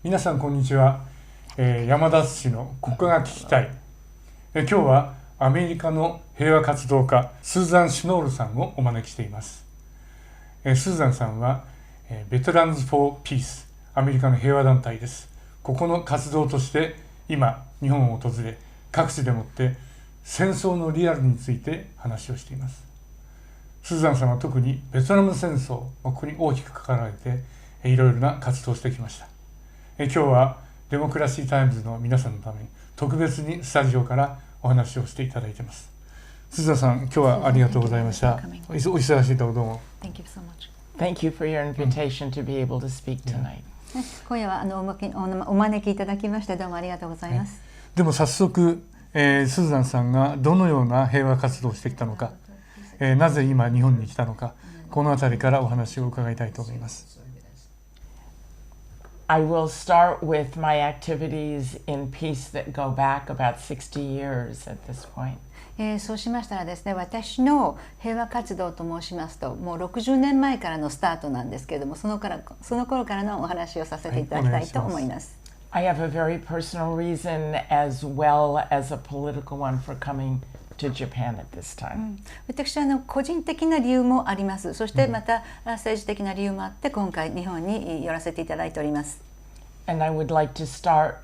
皆さんこんにちは、山田厚史のここがききたい。今日はアメリカの平和活動家スーザン・シュノールさんをお招きしています。スーザンさんはベテランズ・フォー・ピース、アメリカの平和団体です。ここの活動として今日本を訪れ、各地でもって戦争のリアルについて話をしています。スーザンさんは特にベトナム戦争、ここに大きく関わられていろいろな活動をしてきました。今日はデモクラシータイムズの皆さんのために特別にスタジオからお話をしていただいています。スーザンさん、今日はありがとうございました。お忙しいところどうも。Thank you so much. Thank you for your invitation to be able to speak tonight. 今夜はお招きいただきましてどうもありがとうございます。でも早速、スーザンさんがどのような平和活動をしてきたのか、なぜ今日本に来たのか、このあたりからお話を伺いたいと思います。I will start with my activities in peace that go back about 60 years at this point. そうしましたらですね、私の平和活動と申しますと、もう60年前からのスタートなんですけれども、その頃からのお話をさせていただきたいと思います。I have a very personal reason as well as a political one for coming to Japan at this time. 私は個人的な理由もあります。そしてまた政治的な理由もあって今回日本に寄らせていただいております。And I would like to start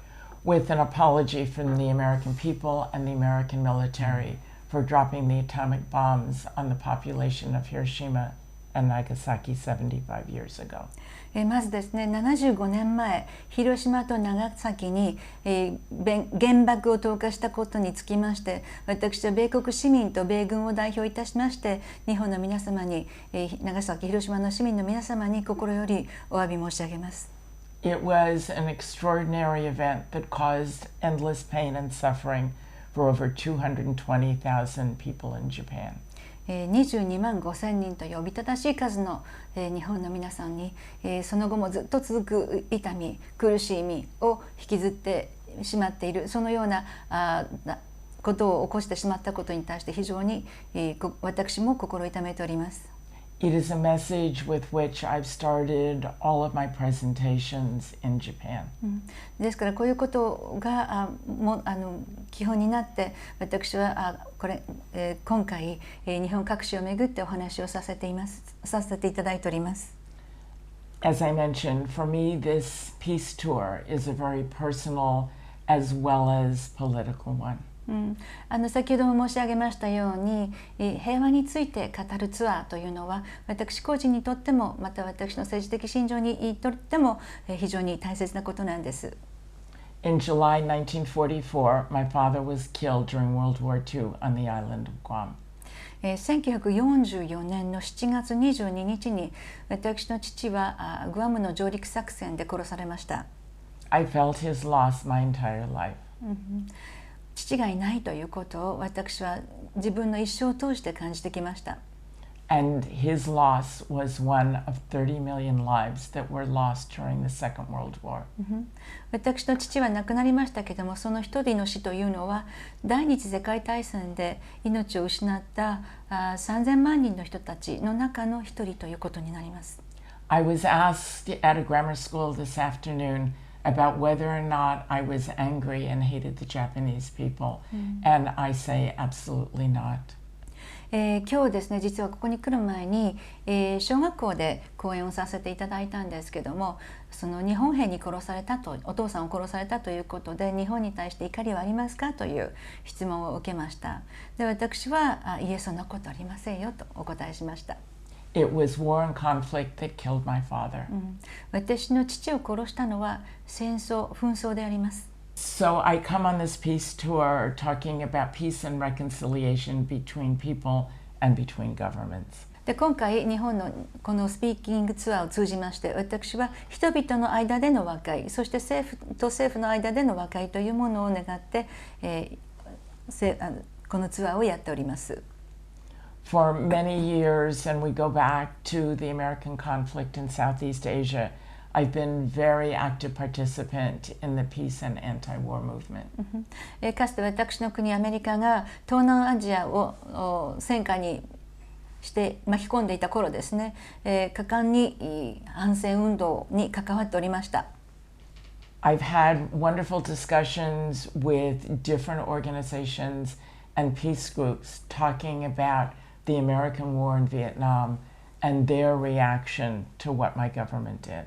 with an apology from the American people and the American military for dropping the atomic bombs on the population of Hiroshima and Nagasaki 75 years ago. まずですね、75年前、広島と長崎に、原爆を投下したことにつきまして、私は米国市民と米軍を代表いたしまして、日本の皆様に、長崎、広島の市民の皆様に心よりお詫び申し上げます。It was an extraordinary event that caused endless pain and suffering for over 220,000 people in Japan. 22万5千人というおびただしい数の日本の皆さんにその後もずっと続く痛み、苦しみを引きずってしまっている、そのようなことを起こしてしまったことに対して非常に私も心痛めております。It is a message with which I've started all of my presentations in Japan. ですからこういうことが基本になって私は今回日本各地を巡ってお話をさせていただいております。As I mentioned, for me this peace tour is a very personal as well as political one. 先ほども申し上げましたように平和について語るツアーというのは私個人にとってもまた私の政治的信条にとっても非常に大切なことなんです。In July 1944, my father was killed during World War II on the island of Guam. 1944年の7月22日に私の父はグアムの上陸作戦で殺されました。I felt his loss my entire life. 父がいないということを私は自分の一生を通して感じてきました。And his loss was one of 30 million lives that were lost during the Second World War. 私の父は亡くなりましたけれども、その一人の死というのは第二次世界大戦で命を失った3000万人の人たちの中の一人ということになります。I was asked at a grammar school this afternoon about whether or not I was angry and hated the Japanese people, and I say absolutely not. 今日ですね、実はここに来る前に、小学校で講演をさせていただいたんですけども、その日本兵に殺されたと、お父さんを殺されたということで日本に対して怒りはありますかという質問を受けました。で、私はいえ、そんなことありませんよとお答えしました。It was war and conflict that killed my father. 私の父を殺したのは戦争、紛争であります。So I come on this peace tour talking about peace and reconciliation between people and between governments. で、今回日本のこのスピーキングツアーを通じまして私は人々の間での和解、そして政府と政府の間での和解というものを願って、このツアーをやっております。For many years, and we go back to the American conflict in Southeast Asia, I've been very active participant in the peace and anti-war movement. かつて私の国アメリカが東南アジアを戦火にして巻き込んでいた頃ですね、果敢に反戦運動に関わっておりました。I've had wonderful discussions with different organizations and peace groups talking about the American war in Vietnam and their reaction to what my government did.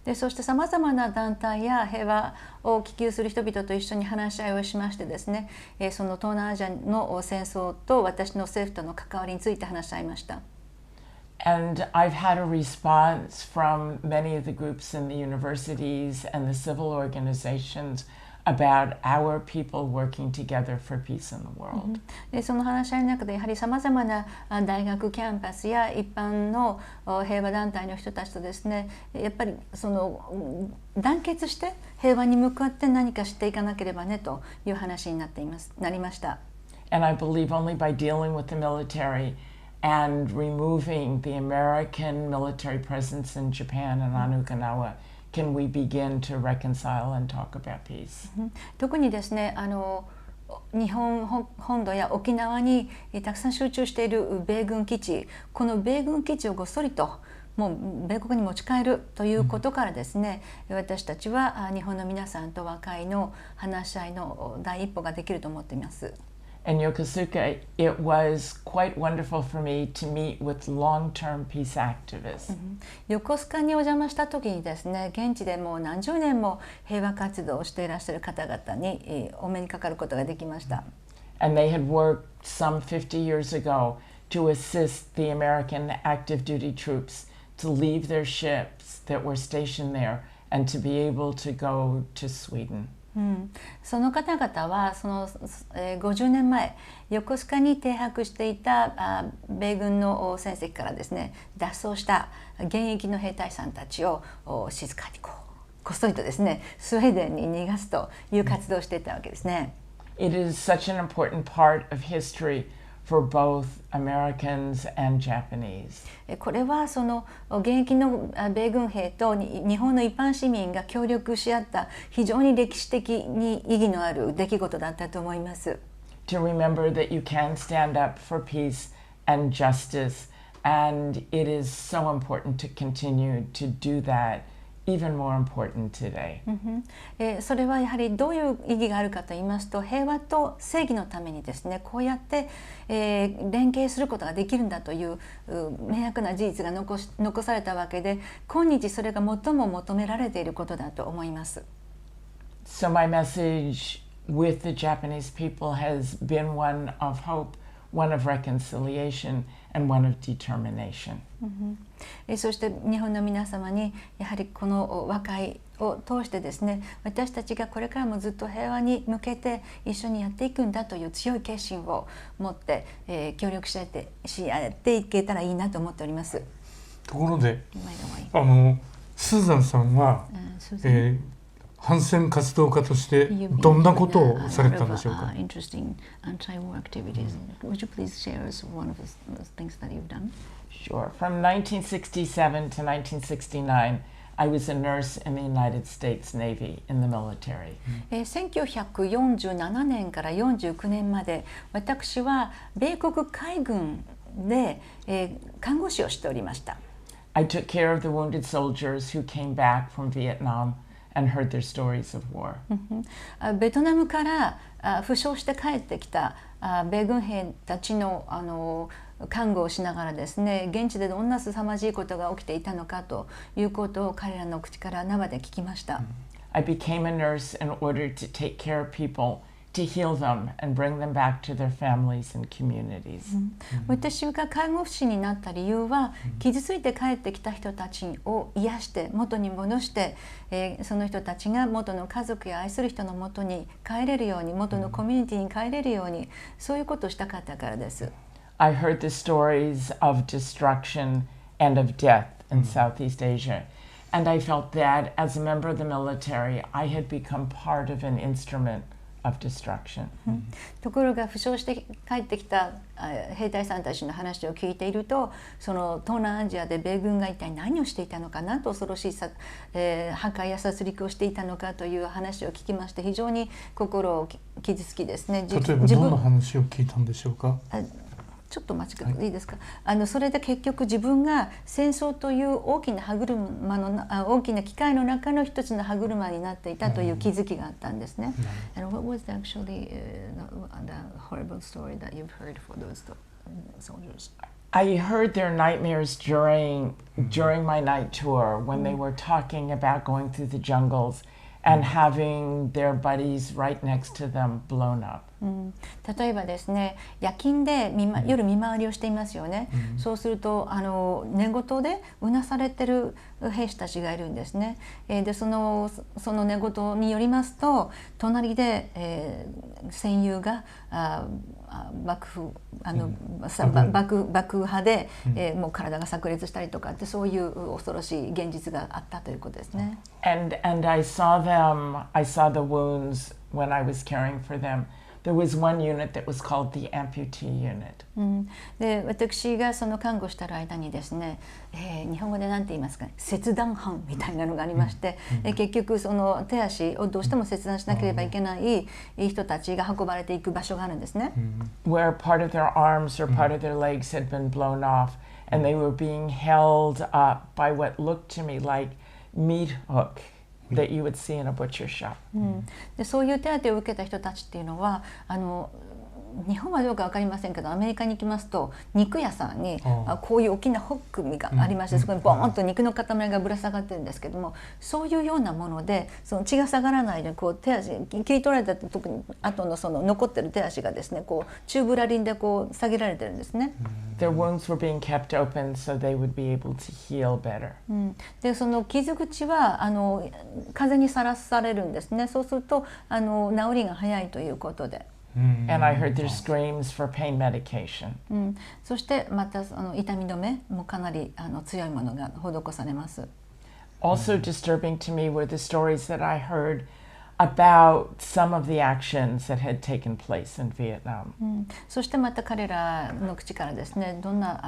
でそしてさまざまな団体や平和を希求する人々と一緒に話し合いをしましてですね、その東南アジアの戦争と私の政府との関わりについて話し合いました。And I've had a response from many of the groups in the universities and the civil organizations about our people working together for peace in the world. でその話し合いの中でやはりさまざまな大学キャンパスや一般の平和団体の人たちとですね、やっぱりその団結して平和に向かって何かしていかなければねという話になりました。And I believe only by dealing with the military and removing the American military presence in Japan and on Okinawa can we begin to reconcile and talk about peace. 特にですね、日本本土や沖縄にたくさん集中している米軍基地、この米軍基地をごっそりともう米国に持ち帰るということからですね、私たちは日本の皆さんと和解の話し合いの第一歩ができると思っています。In Yokosuka, it was quite wonderful for me to meet with long-term peace activists. 横須賀にお邪魔した時にですね、現地でもう何十年も平和活動をしていらっしゃる方々にお目にかかることができました。And they had worked some 50 years ago to assist the American active duty troops to leave their ships that were stationed there and to be able to go to Sweden. その方々はその、50年前横須賀に停泊していた米軍の戦績からですね脱走した現役の兵隊さんたちを静かにこっそりとですねスウェーデンに逃がすという活動をしていたわけですね。It is such an important part of history for both Americans and Japanese. これはその現役の米軍兵と日本の一般市民が協力し合った非常に歴史的に意義のある出来事だったと思います。To remember that you can stand up for peace and justice, and it is so important to continue to do that, even more important today. それはやはりどういう意義があるかと言いますと、平和と正義のためにですねこうやって、連携することができるんだという明白な事実が残されたわけで、今日それが最も求められていることだと思います。So my message with the Japanese people has been one of hope, one of reconciliation, and one of determination. そして日本の皆様にやはりこの和解を通してですね、私たちがこれからもずっと平和に向けて一緒にやっていくんだという強い決心を持って、協力し合っていけたらいいなと思っております。ところでスーザンさんは、反戦活動家としてどんなことをされたんでしょうか。Sure. From 1967 to 1969, I was a nurse in the United States Navy in the military. 1947年から49年まで私は米国海軍で、看護師をしておりました。I took care of the wounded soldiers who came back from Vietnam and heard their stories of war. ベトナムから負傷して帰ってきた米軍兵たちの看護をしながらですね、現地でどんな凄まじいことが起きていたのかということを彼らの口から生で聞きました。I became a nurse in order to take care of people, to heal them and bring them back to their families and communities. 私が看護師になった理由は、傷ついて帰ってきた人たちを癒して元に戻して、その人たちが元の家族や愛する人の元に帰れるように、元のコミュニティに帰れるように、そういうことをしたかったからです。I heard the stories of destruction and of death in Southeast Asia, and I felt that as a member of the military, I had become part of an instrument of destruction. ところが負傷して帰ってきた兵隊さんたちの話を聞いていると、その東南アジアで米軍が一体何をしていたのか、なんと恐ろしい破壊や殺戮をしていたのかという話を聞きまして、非常に心を傷つきですね。例えばどんな話を聞いたんでしょうか。ちょっとお待ちください、いいですか。それで結局自分が戦争という大きな歯車の大きな機械の中の一つの歯車になっていたという気づきがあったんですね。And what was actually the horrible story that you've heard for those soldiers? I heard their nightmares during my night tour when they were talking about going through the jungles and having their buddies right next to them blown up. 例えばですね、夜勤で夜見回りをしていますよね。そうすると寝言でうなされてる兵士たちがいるんですね。でその寝言によりますと、隣で、戦友が爆破で、もう体が炸裂したりとかって、そういう恐ろしい現実があったということですね。And I saw the wounds when I was caring for them. There was one unit that was called the amputee unit. で私がその看護した間にですね、日本語で何て言いますかね、切断班みたいなのがありまして、結局その手足をどうしても切断しなければいけない人たちが運ばれていく場所があるんですね。Where part of their arms or part of their legs had been blown off, and they were being held up by what looked to me like meat hook.That you would see in a butcher shop. でそういう手当てを受けた人たちっていうのは日本はどうか分かりませんけど、アメリカに行きますと肉屋さんにこういう大きなホックがありまして、そこにボーンと肉の塊がぶら下がってるんですけども、そういうようなものでその血が下がらないでこう手足切り取られた時に後のその残ってる手足がですね、こうチューブラリンでこう下げられてるんですね。Their wounds were being kept open so they would be able to heal better. でその傷口は風にさらされるんですね。そうすると治りが早いということで。And I heard their screams for pain medication. そしてまた痛み止めもかなり強いものが施されます。Also disturbing to me were the stories that I heard about some of the actions that had taken place in Vietnam. そしてまた彼らの口からですね、どんな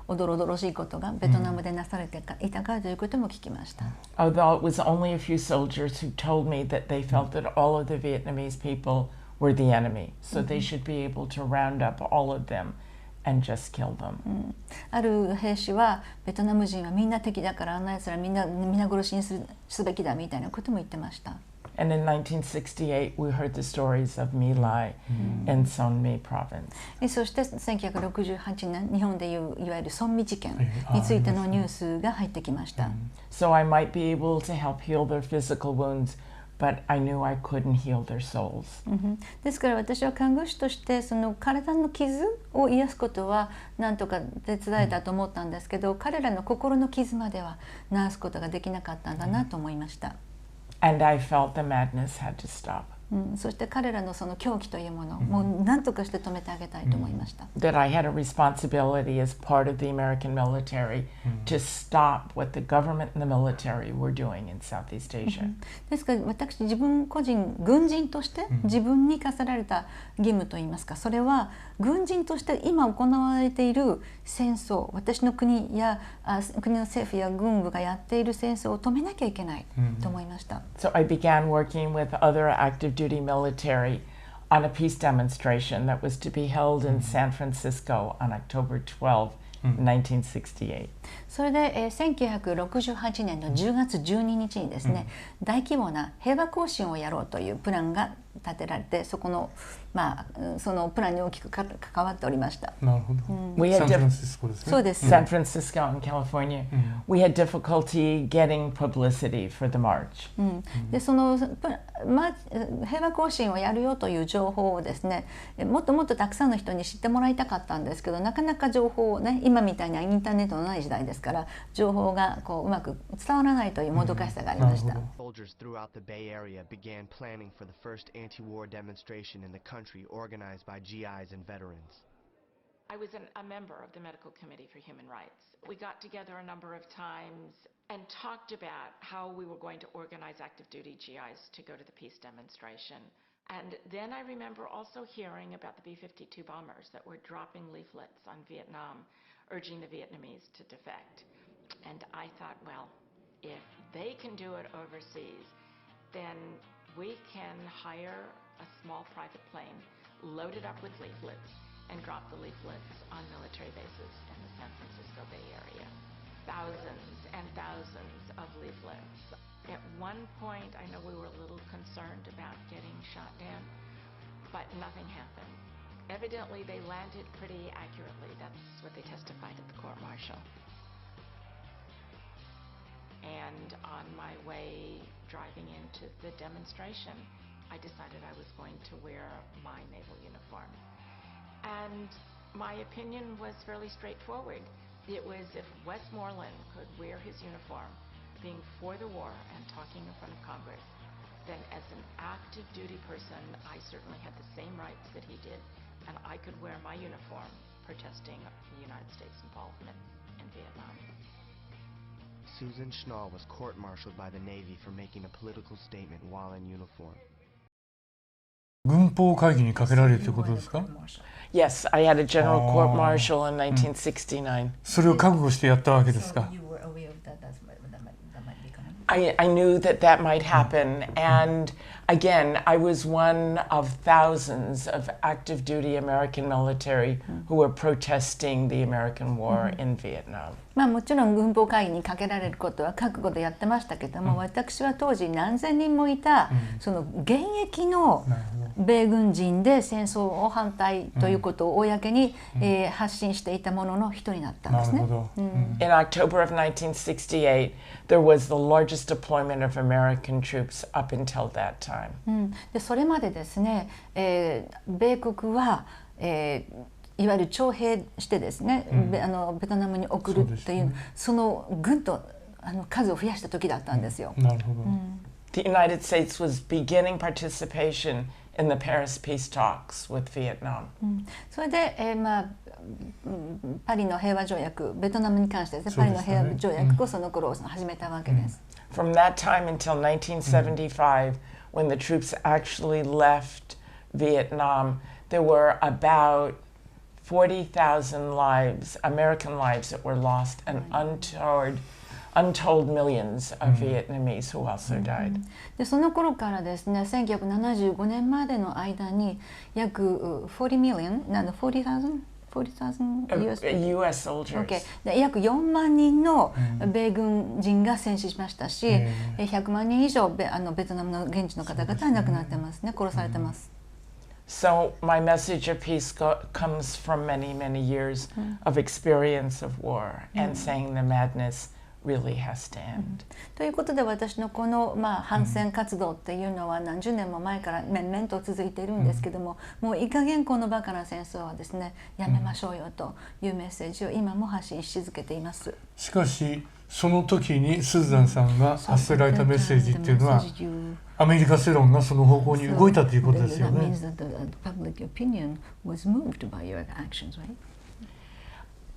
おどろおどろしいことがベトナムでなされていたかということも聞きました。Although it was only a few soldiers who told me that they felt that all of the Vietnamese people were the enemy, so they should be able to round up all of them and just kill them. ある兵士はベトナム人はみんな敵だから、あんな奴らみんな殺しにすべきだみたいなことも言ってました。And in 1968, we heard the stories of My Lai in Son My province. そして1968年、日本でいういわゆるソンミ事件についてのニュースが入ってきました。So I might be able to help heal their physical wounds, but I knew I couldn't heal their souls. ですから私は看護師としてその体の傷を癒すことは何とか手伝えたと思ったんですけど、彼らの心の傷までは治すことができなかったんだなと思いました。And I felt the madness had to stop. そして彼らのその狂気というものをもう何とかして止めてあげたいと思いました。That I had a responsibility as part of the American military to stop what the government and the military were doing in Southeast Asia. ですから私自分個人軍人として自分に課せられた義務といいますか、それは軍人として今行われている戦争、私の国や国の政府や軍部がやっている戦争を止めなきゃいけないと思いました。So I began working with other active duty military on a peace demonstration that was to be held in San Francisco on October 12, 1968. それで、1968年の10月12日にですね、大規模な平和行進をやろうというプランが立てられて、そのプランに大きく関わっておりました。なるほど。サンフランシスコですね。そうです。San Francisco in California. We had difficulty getting publicity for the march. でその平和行進をやるよという情報をですね、もっともっとたくさんの人に知ってもらいたかったんですけど、なかなか情報をね、今みたいなインターネットのない時代ですから、情報がこううまく伝わらないというもどかしさがありました。Soldiers throughout the Bay Area began planning for the first anti-war demonstration in the country organized by GIs and veterans. I was a member of the Medical Committee for Human Rights. We got together a number of times and talked about how we were going to organize active duty GIs to go to the peace demonstration. And then I remember also hearing about the B-52 bombers that were dropping leaflets on Vietnam, urging the Vietnamese to defect. And I thought, well, if they can do it overseas, then we can hire a small private plane, load it up with leaflets, and dropped the leaflets on military bases in the San Francisco Bay Area. Thousands and thousands of leaflets. At one point, I know we were a little concerned about getting shot down, but nothing happened. Evidently, they landed pretty accurately. That's what they testified at the court-martial. And on my way driving into the demonstration, I decided I was going to wear my naval uniform. And my opinion was fairly straightforward. It was if Westmoreland could wear his uniform, being for the war and talking in front of Congress, then as an active duty person, I certainly had the same rights that he did, and I could wear my uniform protesting the United States' involvement in Vietnam. Susan Schnall was court-martialed by the Navy for making a political statement while in uniform. 軍法会議にかけられるということですか？ Yes, I had a general court martial in 1969. それを覚悟してやったわけですか？ I knew that that might happen, and again, I was one of thousands of active duty American military who were protesting the American war in Vietnam. まあもちろん軍法会議にかけられることは覚悟でやってましたけども、私は当時何千人もいた、その現役の米軍人で戦争を反対ということを公に、発信していたものの一人だったんですね。In October of 1968, there was the largest deployment of American troops up until that time. でそれまでですね、米国は、いわゆる徴兵してですね、ベトナムに送るという、その軍と数を増やした時だったんですよ。なるほど。The United States was beginning participation in the Paris peace talks with Vietnam. それで、パリの平和条約、ベトナムに関してですね、パリの平和条約をその頃始めたわけです。From that time until 1975, when the troops actually left Vietnam, there were about 40,000 lives, American lives that were lost, and untold millions of Vietnamese who also died. でその頃からですね、1975年までの間に約40 million、40,000 US soldiers. Okay. で約4万人の米軍人が戦死しましたし、100万人以上ベトナムの現地の方々は亡くなってますね、殺されてます。So my message of peace comes from many, many years of experience of war and saying the madness really has to end. ということで私のこの、反戦活動っていうのは何十年も前から面々と続いているんですけども、もういい加減このバカな戦争はですね、やめましょうよというメッセージを今も発信し続けています。しかしその時にスーザンさんが発せられたメッセージっていうのは、アメリカ世論がその方向に動いたということですよね。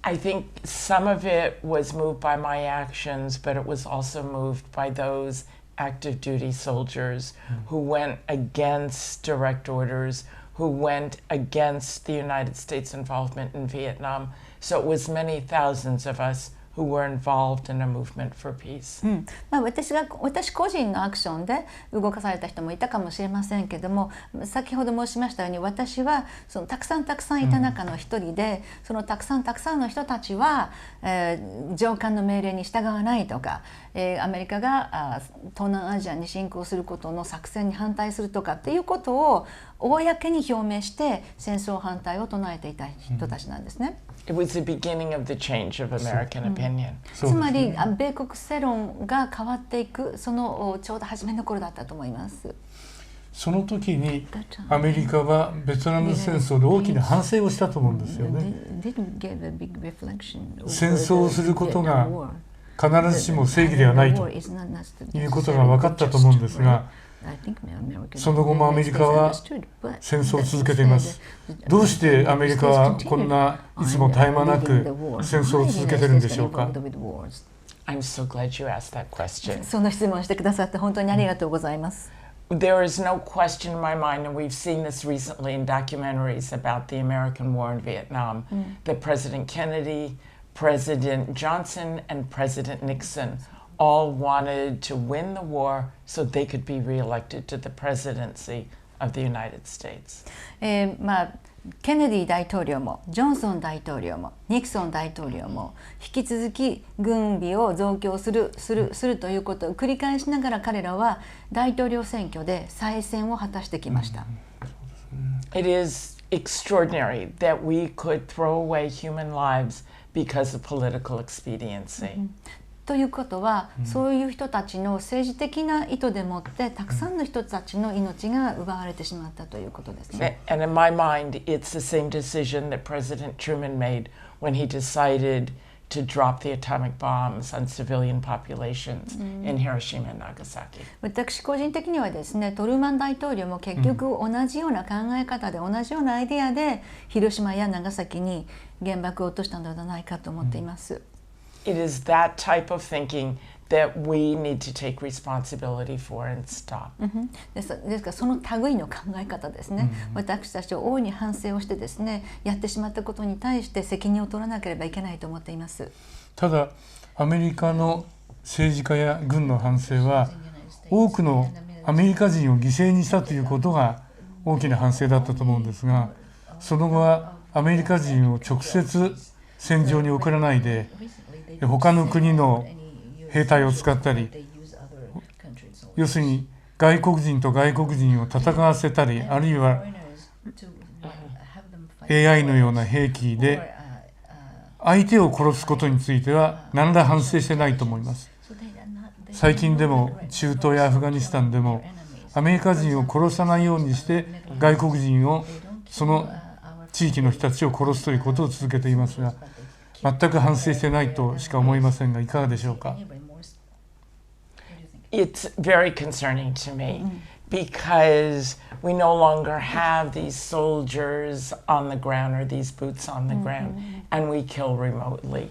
I think some of it was moved by my actions, but it was also moved by those active duty soldiers who went against direct orders, who went against the United States involvement in Vietnam. So it was many thousands of us who were involved in a movement for peace. 私個人のアクションで動かされた人もいたかもしれませんけども、先ほど申しましたように私はそのたくさんいた中の一人で、そのたくさんの人たちは、上官の命令に従わないとか、アメリカが東南アジアに侵攻することの作戦に反対するとかっていうことを公に表明して戦争反対を唱えていた人たちなんですね。It was the beginning of the change of American opinion. つまり米国世論が変わっていくそのちょうど初めの頃だったと思います。その時にアメリカはベトナム戦争で大きな反省をしたと思うんですよね。戦争をすることが必ずしも正義ではないということが分かったと思うんですが、その後もアメリカは戦争を続けています。どうしてアメリカはこんないつも絶え間なく戦争を続けているんでしょうか。I'm so glad you asked that question. その質問をしてくださって本当にありがとうございます。There is no question in my mind, and we've seen this recently in documentaries about the American war in Vietnam, that President Kennedy, President Johnson, and President Nixon all wanted to win the war so they could be reelected to the presidency of the United States. ケネディ大統領もジョンソン大統領もニクソン大統領も引き続き軍備を増強するということを繰り返しながら、彼らは大統領選挙で再選を果たしてきました。It is extraordinary that we could throw away human lives because of political expediency. ということは、そういう人たちの政治的な意図でもってたくさんの人たちの命が奪われてしまったということですね。And in my mind, it's the same decision that President Truman made when he decided to drop the atomic bombs on civilian populations in Hiroshima and Nagasaki. 私個人的にはですね、トルーマン大統領も結局同じような考え方で、同じようなアイデアで広島や長崎に原爆を落としたのではないかと思っています。It is that type of thinking that we need to take responsibility for and stop. ですからその類の考え方ですね、私たちは大いに反省をしてですね、やってしまったことに対して責任を取らなければいけないと思っています。ただアメリカの政治家や軍の反省は、多くのアメリカ人を犠牲にしたということが大きな反省だったと思うんですが、その後はアメリカ人を直接戦場に送らないで、他の国の兵隊を使ったり、要するに外国人と外国人を戦わせたり、あるいは AI のような兵器で相手を殺すことについては何ら反省してないと思います。最近でも中東やアフガニスタンでもアメリカ人を殺さないようにして外国人を、その地域の人たちを殺すということを続けていますが、全く反省してないとしか思いませんが、いかがでしょうか。It's very concerning to me because we no longer have these soldiers on the ground or these boots on the ground, and we kill remotely.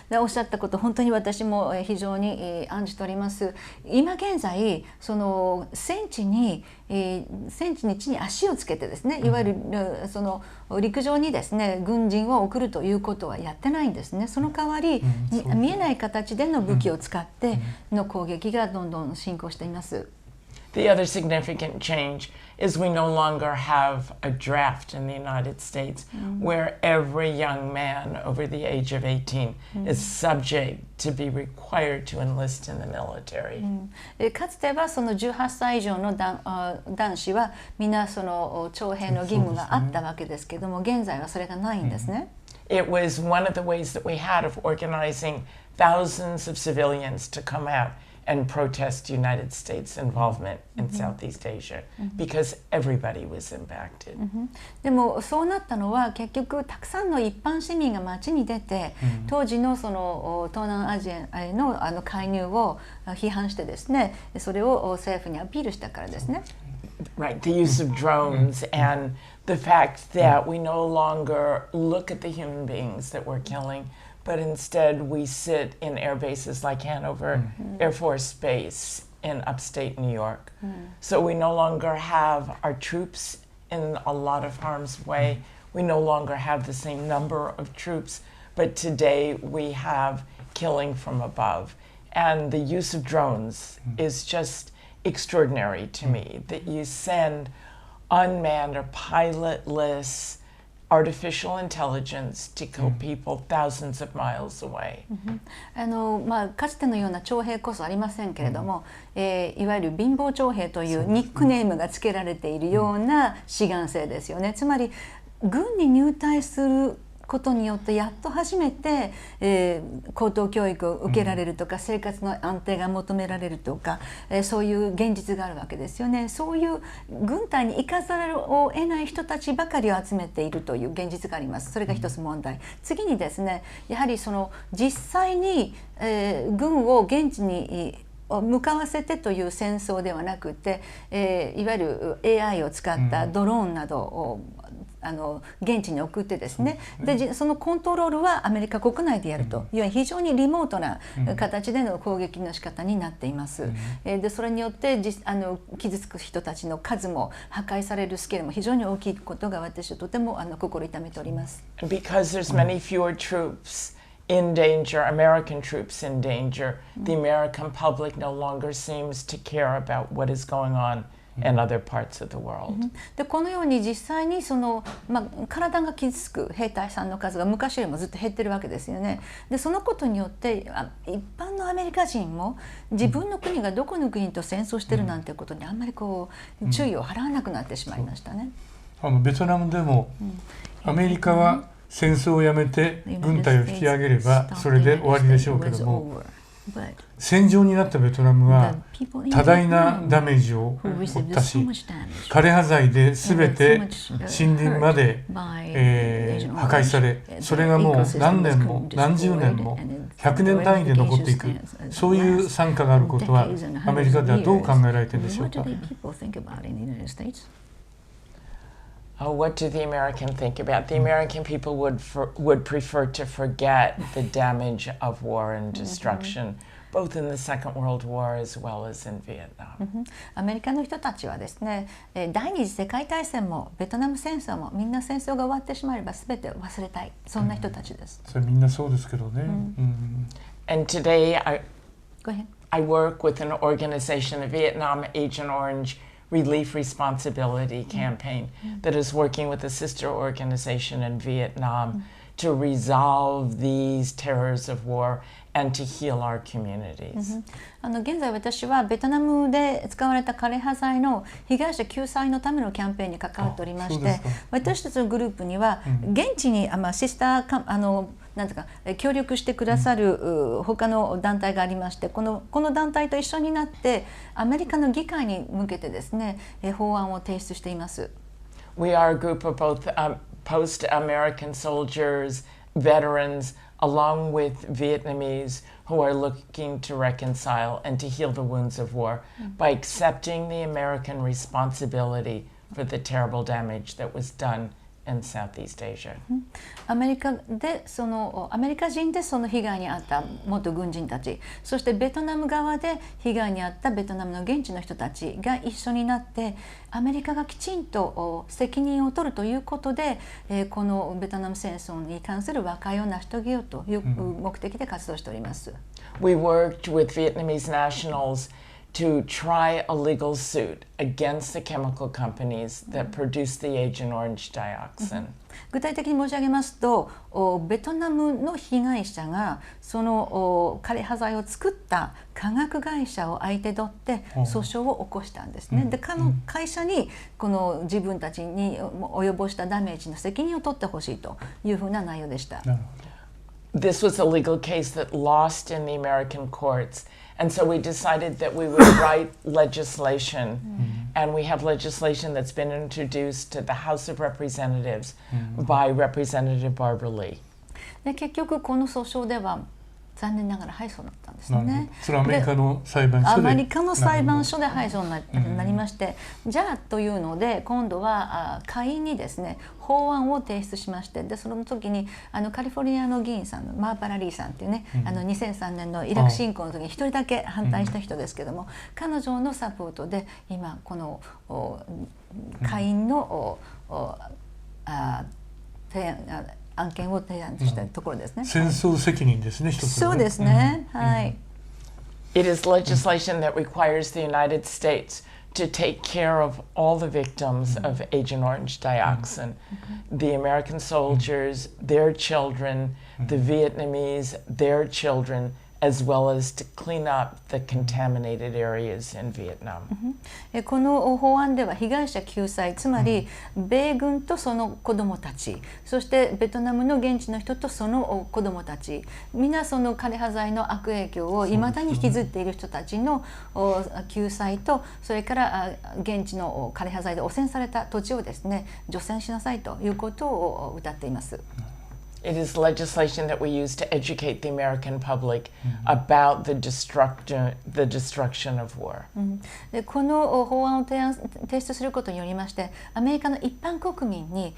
でおっしゃったこと、本当に私も非常に案じております。今現在、その戦地に地に足をつけてですね、いわゆるその陸上にですね、軍人を送るということはやってないんですね。その代わり、見えない形での武器を使っての攻撃がどんどん進行しています。The other significant change is we no longer have a draft in the United States where every young man over the age of 18 is subject to be required to enlist in the military. かつてはその18歳以上の男子は皆その徴兵の義務があったわけですけども、現在はそれがないんですね。It was one of the ways that we had of organizing thousands of civilians to come out and protest United States involvement in Southeast Asia because everybody was impacted. でもそうなったのは結局たくさんの一般市民が街に出て、当時のその東南アジアへの介入を批判してですね、それを政府にアピールしたからですね。Right, the use of drones and the fact that we no longer look at the human beings that we're killing, but instead we sit in air bases like Hanover Air Force Base in upstate New York. So we no longer have our troops in a lot of harm's way. We no longer have the same number of troops, but today we have killing from above. And the use of drones is just extraordinary to me, that you send unmanned or pilotless artificial intelligence to kill people thousands of miles away. かつてのような徴兵こそありませんけれども、いわゆる貧乏徴兵というニックネームが付けられているような志願制ですよね。つまり軍に入隊することによってやっと初めて、高等教育を受けられるとか、生活の安定が求められるとか、そういう現実があるわけですよね。そういう軍隊に行かざるを得ない人たちばかりを集めているという現実があります。それが一つ問題。次にですね、やはりその実際に、軍を現地に向かわせてという戦争ではなくて、いわゆる AI を使ったドローンなどを現地に送ってですね、でそのコントロールはアメリカ国内でやるという非常にリモートな形での攻撃の仕方になっています。でそれによって傷つく人たちの数も破壊されるスケールも非常に大きいことが私はとても心痛めております。Because there's many fewer troops in danger, American troops in danger, the American public no longer seems to care about what is going on in other parts of the world. でこのように実際に体が傷つく兵隊さんの数が昔よりもずっと減ってるわけですよね。でそのことによって一般のアメリカ人も自分の国がどこの国と戦争してるなんていうことにあんまり注意を払わなくなってしまいましたね。ベトナムでもアメリカは戦争をやめて軍隊を引き上げればそれで終わりでしょうけども、戦場になったベトナムは多大なダメージを負ったし、枯葉剤で全て森林まで破壊され、それがもう何年も何十年も100年単位で残っていく、そういう惨禍があることはアメリカではどう考えられているんでしょうか。What do the Americans think about? The American people would prefer to forget the damage of war and destruction, both in the Second World War as well as in Vietnam. アメリカの人たちはですね、第二次世界大戦もベトナム戦争もみんな戦争が終わってしまえば全て忘れたい、そんな人たちです。それみんなそうですけどね。And today Go ahead. I work with an organization, a Vietnam Agent Orange Relief Responsibility Campaign that is working with a sister organization in Vietnam to resolve these terrors of war and to heal our communities. 現在私はベトナムで使われた枯葉剤の被害者救済のためのキャンペーンに関わっておりまして、私たちのグループには現地にシスターなんていうか協力してくださる他の団体がありまして、この団体と一緒になってアメリカの議会に向けてですね、法案を提出しています。We are a group of both post-American soldiers, veterans, along with Vietnamese who are looking to reconcile and to heal the wounds of war by accepting the American responsibility for the terrible damage that was done in Southeast Asia. アメリカ人でその被害に遭った元軍人たち、そしてベトナム側で被害に遭ったベトナムの現地の人たちが一緒になってアメリカがきちんと責任を取るということで、このベトナム戦争に関する和解を成し遂げようという目的で活動しております。We worked with Vietnamese nationals to try a legal suit against the chemical companies that produce the Agent Orange dioxin. 具体的に申し上げますと、ベトナムの被害者がその枯葉剤を作った化学会社を相手取って訴訟を起こしたんですね。で、この会社にこの自分たちに及ぼしたダメージの責任を取ってほしいというふうな内容でした。This was a legal case that lost in the American courts. And so we decided that we would write legislation, and we have legislation that's been introduced to the House of Representatives by Representative Barbara Lee. で、結局この訴訟では残念ながら敗訴だったんですね。それはアメリカの裁判所で。アメリカの裁判所で敗訴になりまして、じゃあというので今度は下院にですね法案を提出しまして、でその時にカリフォルニアの議員さんのマーバラ・リーさんっていうね、2003年のイラク侵攻の時に一人だけ反対した人ですけども、彼女のサポートで今この下院の案件を提案したところですね。戦争責任ですね、一つね。そうですね。はい。It is legislation that requires the United States to take care of all the victims of Agent Orange dioxin, the American soldiers, their children, the Vietnamese, their children, as well as to clean up the contaminated areas in Vietnam. この法案では被害者救済、つまり米軍とその子どもたち、そしてベトナムの現地の人とその子どもたち、皆その枯葉剤の悪影響をいまだに引きずっている人たちの救済と、それから現地の枯葉剤で汚染された土地をですね除染しなさいということを謳っています。It is legislation that we use to educate the American public about the destruction of war. でこの法案を提出することによりまして、アメリカの一般国民に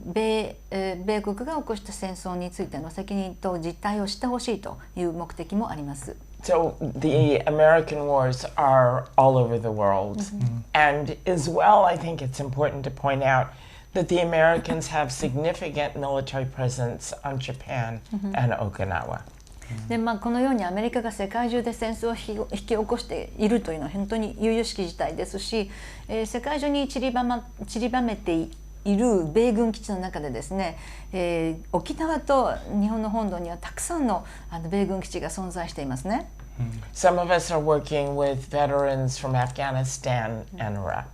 米国が起こした戦争についての責任と実態を知ってほしいという目的もあります。So the American wars are all over the world, and as well, I think it's important to point out that the Americans have significant military presence on Japan and Okinawa. でこのようにアメリカが世界中で戦争を引き起こしているというのは本当に由々しき事態ですし、世界中に散りばめている米軍基地の中でですね、沖縄と日本の本土にはたくさんの米軍基地が存在していますね。Some of us are working with veterans from Afghanistan and Iraq.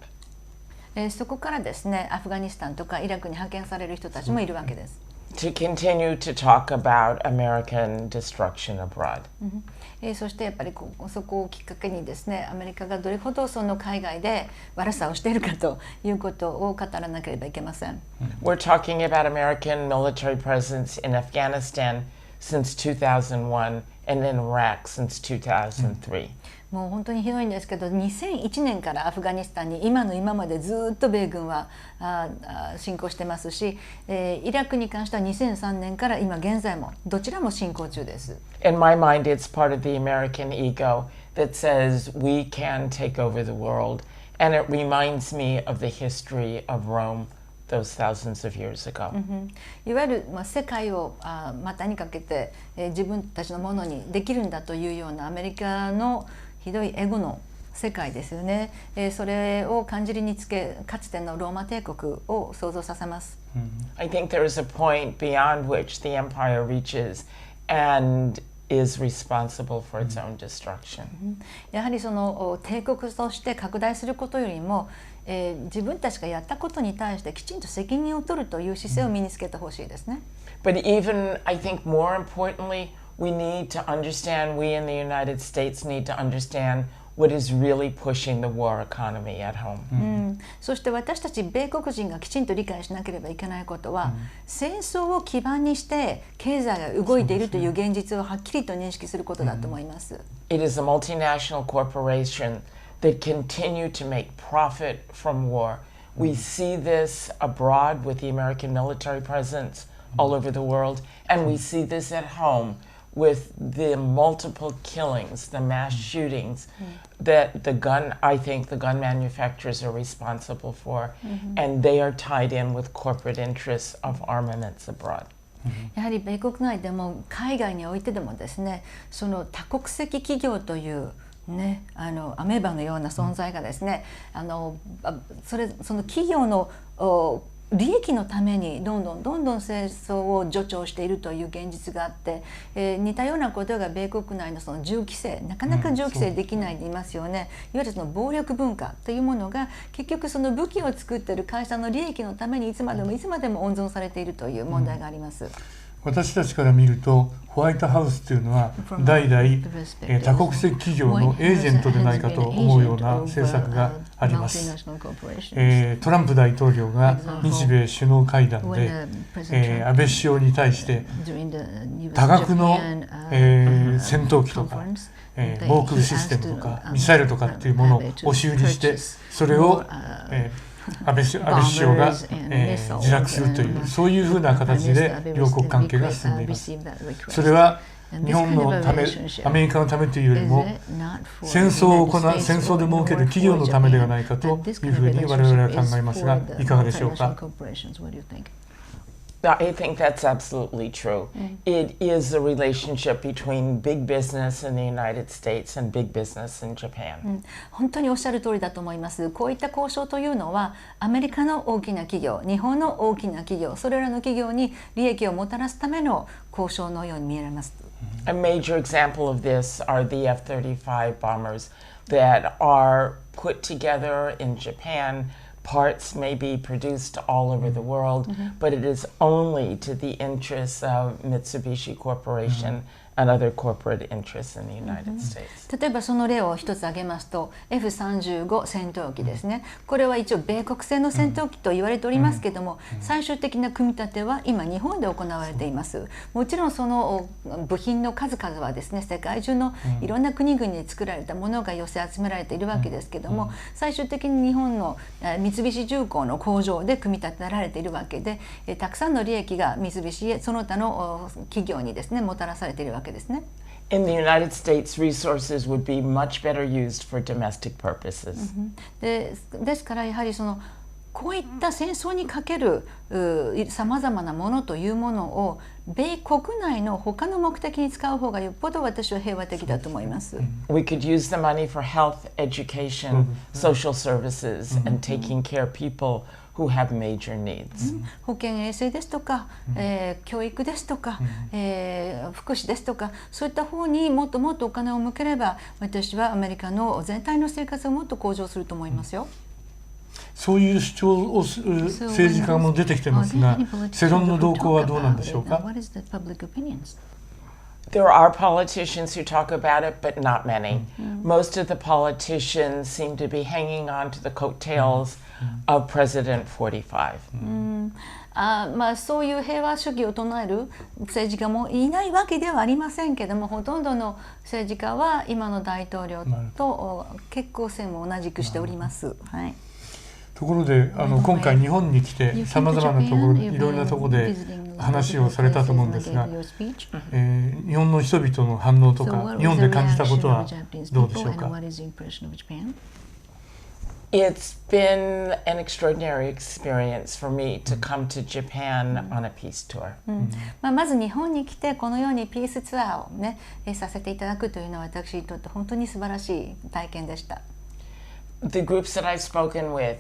そこからですね、アフガニスタンとかイラクに派遣される人たちもいるわけです。To continue to talk about American destruction abroad. そしてやっぱりそこをきっかけにですね、アメリカがどれほどその海外で悪さをしているかということを語らなければいけません。We're talking about American military presence in Afghanistan since 2001 and in Iraq since 2003. もう本当にひどいんですけど、2001年からアフガニスタンに今までずっと米軍は侵攻してますし、イラクに関しては2003年から今現在もどちらも侵攻中です。In my mind, it's part of the American ego that says we can take over the world, and it reminds me of the history of Rome those thousands of years ago. いわゆる世界を股にかけて自分たちのものにできるんだというようなアメリカのひどいエゴの世界ですよね。それを感じるにつけ、かつてのローマ帝国を想像させます。I think there is a point beyond which the empire reaches and is responsible for its own destruction. やはりその帝国として拡大することよりも、自分たちがやったことに対してきちんと責任を取るという姿勢を身につけてほしいですね。But even, I think more importantly, we need to understand, we in the United States need to understand what is really pushing the war economy at home. そして私たち米国人がきちんと理解しなければいけないことは、戦争を基盤にして経済が動いているという現実をはっきりと認識することだと思います。It is a multinational corporation that continue to make profit from war. We see this abroad with the American military presence all over the world, and we see this at home with the multiple killings, the mass shootings that I think the gun manufacturers are responsible for, and they are tied in with corporate interests of armaments abroad. やはり米国内でも海外においてでもですね、その多国籍企業というね、アメーバのような存在がですね、その企業の利益のためにどんどん戦争を助長しているという現実があって、似たようなことが米国内のその銃規制、なかなか銃規制できないでいますよね。いわゆるその暴力文化というものが結局その武器を作っている会社の利益のためにいつまでも温存されているという問題があります。私たちから見るとホワイトハウスというのは代々多国籍企業のエージェントでないかと思うような政策があります。トランプ大統領が日米首脳会談で安倍首相に対して多額の戦闘機とか防空システムとかミサイルとかっていうものを押し売りして、それを安倍首相が自落するという、そういうふうな形で両国関係が進んでいます。それは日本のため、アメリカのためというよりも戦争で儲ける企業のためではないかというふうに我々は考えますが、いかがでしょうか。I think that's absolutely true. It is a relationship between big business in the United States and big business in Japan. 本当におっしゃる通りだと思います。こういった交渉というのはアメリカの大きな企業、日本の大きな企業、それらの企業に利益をもたらすための交渉のように見えます。A major example of this are the F-35 bombers that are put together in Japan. Parts may be produced all over the world, but it is only to the interests of Mitsubishi Corporation and other corporate interests in the United States. 例えばその例を一つ挙げますと F-35 戦闘機ですね。これは一応米国製の戦闘機と言われておりますけども、最終的な組み立ては今日本で行われています。もちろんその部品の数々はですね、世界中のいろんな国々で作られたものが寄せ集められているわけですけども、最終的に日本の三菱重工の工場で組み立てられているわけで、たくさんの利益が三菱へその他の企業にですねもたらされているわけですね。In the United States, resources would be much better used for domestic purposes. ですからやはりそのこういった戦争にかけるさまざまなものというものを米国内の他の目的に使う方がよっぽど私は平和的だと思います。We could use the money for health, education, social services, and taking care of people who have major needs. 保健衛生ですとか、教育ですとか、福祉ですとか、そういった方にもっともっとお金を向ければ、私はアメリカの全体の生活をもっと向上すると思いますよ。そういう主張をする政治家も出てきてますが、世論の動向はどうなんでしょうか。There are politicians who talk about it, but not many. Most of the politicians seem to be hanging on to the coattails of President 45. そういう平和主義を唱える政治家もいないわけではありませんけども、ほとんどの政治家は今の大統領と結構線を同じくしております。はい。ところで今回日本に来てさまざまなところいろいろなところで話をされたと思うんですが、日本の人々の反応とか日本で感じたことはどうでしょうか。It's been an extraordinary experience for me to come to Japan on a peace tour. まず日本に来てこのようにピースツアーをねさせていただくというのは私にとって本当に素晴らしい体験でした。The groups that I've spoken with,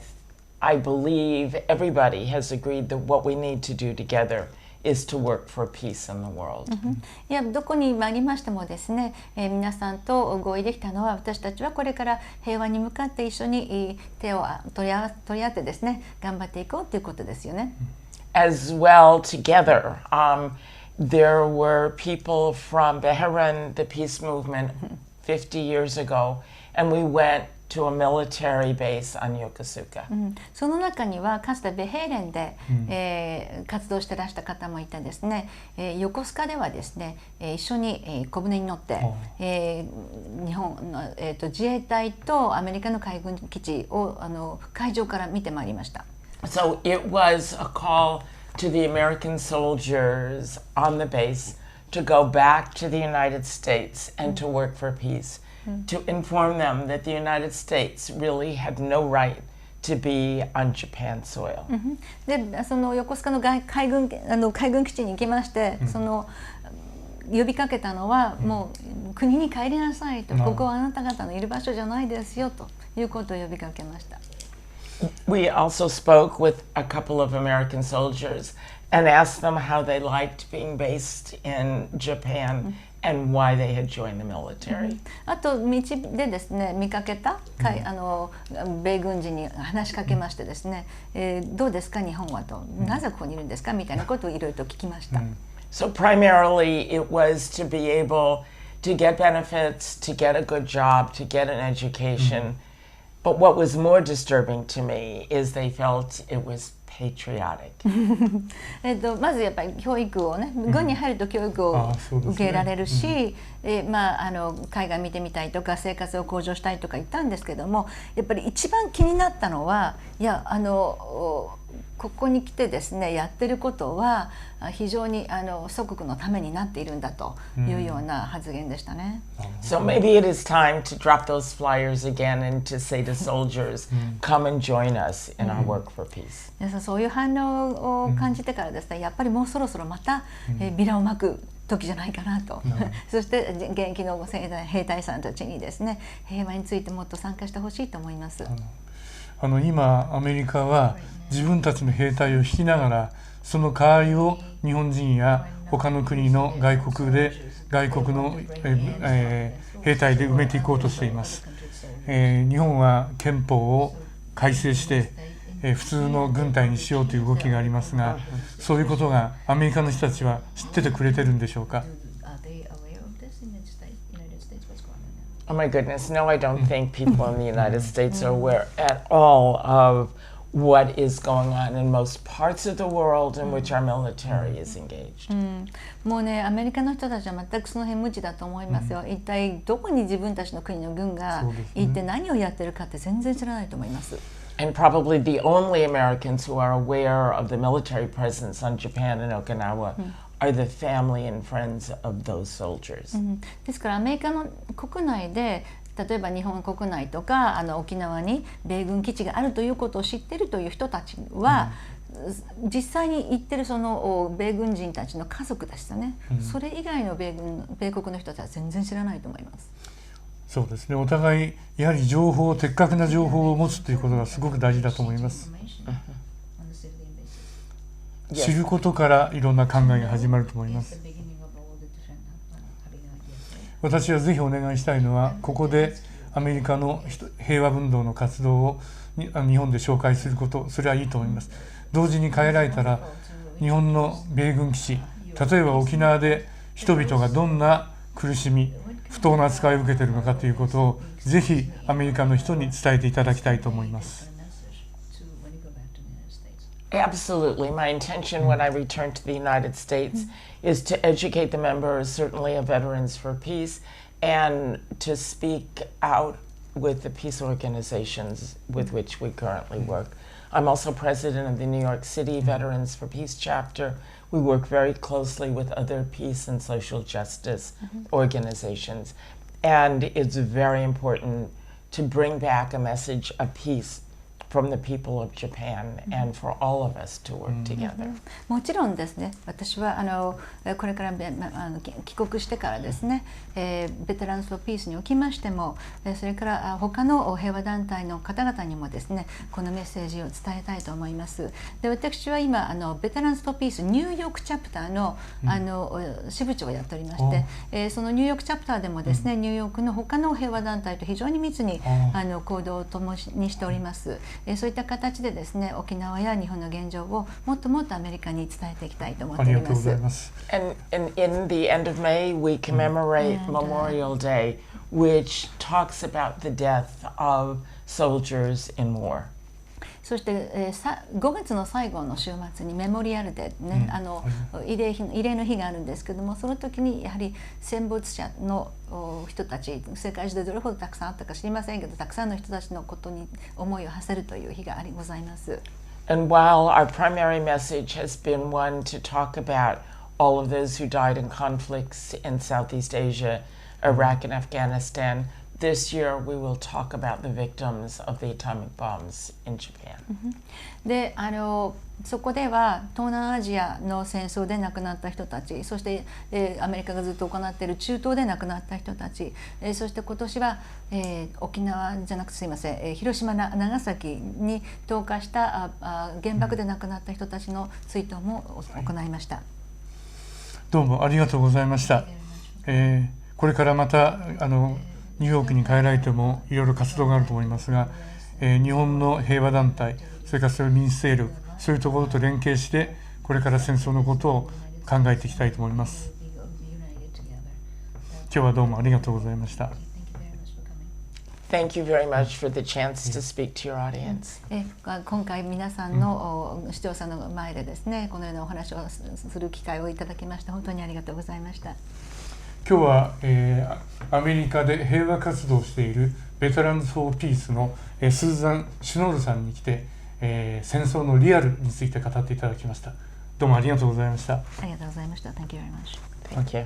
I believe everybody has agreed that what we need to do together is to work for peace in the world. いやどこに参りましてもですね、皆さんと合意できたのは私たちはこれから平和に向かって一緒に手を取り合ってですね頑張っていこうということですよね。As well together, there were people from Bahrain, the peace movement 50 years ago, and we went to a military base on Yokosuka. その中にはかつてベヘーレンで、活動してらした方もいてですね、横須賀ではですね、一緒に、小舟に乗って、日本の、自衛隊とアメリカの海軍基地を海上から見てまいりました。So it was a call to the American soldiers on the base to go back to the United States and to work for peace. To inform them that the United States really had no right to be on Japan soil. で、その横須賀の海軍基地に行きまして、その呼びかけたのはもう国に帰りなさいと、ここはあなた方のいる場所じゃないですよということを呼びかけました。We also spoke with a couple of American soldiers and asked them how they liked being based in Japan. And why they had joined the military. あと道でですね見かけた米軍人に話しかけましてですね、どうですか日本はと、なぜここにいるんですかみたいなことをいろいろと聞きました。So primarily it was to be able to get benefits, to get a good job, to get an education. But what was more disturbing to me is they felt it was patriotic. まずやっぱり教育をね、軍に入ると教育を受けられるし、海外見てみたいとか生活を向上したいとか言ったんですけども、やっぱり一番気になったのは、いやここに来てですねやってることは非常に祖国のためになっているんだというような発言でしたね。So maybe it is time to drop those flyers again and to say to soldiers, come and join us in our work for peace. 皆さんそういう反応を感じてからですね、やっぱりもうそろそろまたビラをまく時じゃないかなと。そして現役の兵隊さんたちにですね平和についてもっと参加してほしいと思います。今アメリカは自分たちの兵隊を引きながらその代わりを日本人や他の国の外国の、兵隊で埋めていこうとしています。日本は憲法を改正して、普通の軍隊にしようという動きがありますが、そういうことがアメリカの人たちは知っててくれてるんでしょうか。Oh my goodness, no, I don't think people in the United States are aware at all of what is going on in most parts of the world in which our military is engaged. もうね、アメリカの人たちは全くその辺無知だと思いますよ。一体どこに自分たちの国の軍が行って何をやってるかって全然知らないと思います。And probably the only Americans who are aware of the military presence on Japan and Okinawa are the family and friends of those soldiers. ですからアメリカの国内で例えば日本国内とか沖縄に米軍基地があるということを知っているという人たちは、実際に行ってるその米軍人たちの家族でしたね、それ以外の米国の人たちは全然知らないと思います。そうですね、お互いやはり的確な情報を持つということがすごく大事だと思います。知ることからいろんな考えが始まると思います。私はぜひお願いしたいのは、ここでアメリカの平和運動の活動を日本で紹介すること、それはいいと思います。同時に変えられたら、日本の米軍基地、例えば沖縄で人々がどんな苦しみ、不当な扱いを受けているのかということをぜひアメリカの人に伝えていただきたいと思います。Absolutely. My intention when I return to the United States is to educate the members, certainly of Veterans for Peace, and to speak out with the peace organizations with which we currently work. I'm also president of the New York City Veterans for Peace chapter. We work very closely with other peace and social justice organizations. And it's very important to bring back a message of peace from the people of Japan and for all of us to work together. もちろんですね、私はこれから帰国してからですね、ベテランズ・フォー・ピースにおきましても、それから他の平和団体の方々にもですね、このメッセージを伝えたいと思います。で、私は今ベテランズ・フォー・ピースニューヨークチャプターの支部長をやっておりまして、そのニューヨークチャプターでもですね、ニューヨークの他の平和団体と非常に密に行動を共にしております。そういった形でですね、沖縄や日本の現状をもっともっとアメリカに伝えていきたいと思っております。And in the end of May, we commemorate Memorial Day, which talks about the death of soldiers in war. そして、5月の最後の週末にメモリアルデー、ね、慰霊の日があるんですけども、その時にやはり戦没者の人たち、世界中でどれほどたくさんあったか知りませんけど、たくさんの人たちのことに思いを馳せるという日がございます。And while our primary message has been one to talk about all of those who died in conflicts in Southeast Asia, Iraq and Afghanistan, this year we will talk about the victims of the atomic bombs in Japan. で、そこでは東南アジアの戦争で亡くなった人たち、そして、アメリカがずっと行っている中東で亡くなった人たち、そして今年は、沖縄じゃなくてすいません、広島長崎に投下した原爆で亡くなった人たちの追悼も行いました。どうもありがとうございました。これからまたニューヨークに帰られてもいろいろ活動があると思いますが、日本の平和団体、それからそういう民主勢力、そういうところと連携してこれから戦争のことを考えていきたいと思います。今日はどうもありがとうございました。Thank you very much for the chance to speak to your audience. 今回皆さんの視聴者の前でですね、このようなお話をする機会をいただきまして本当にありがとうございました。今日は、アメリカで平和活動をしているベテランズ・フォー・ピースの、スーザン・シュノールさんに来て、戦争のリアルについて語っていただきました。どうもありがとうございました。ありがとうございました。Thank you very much. Thank you.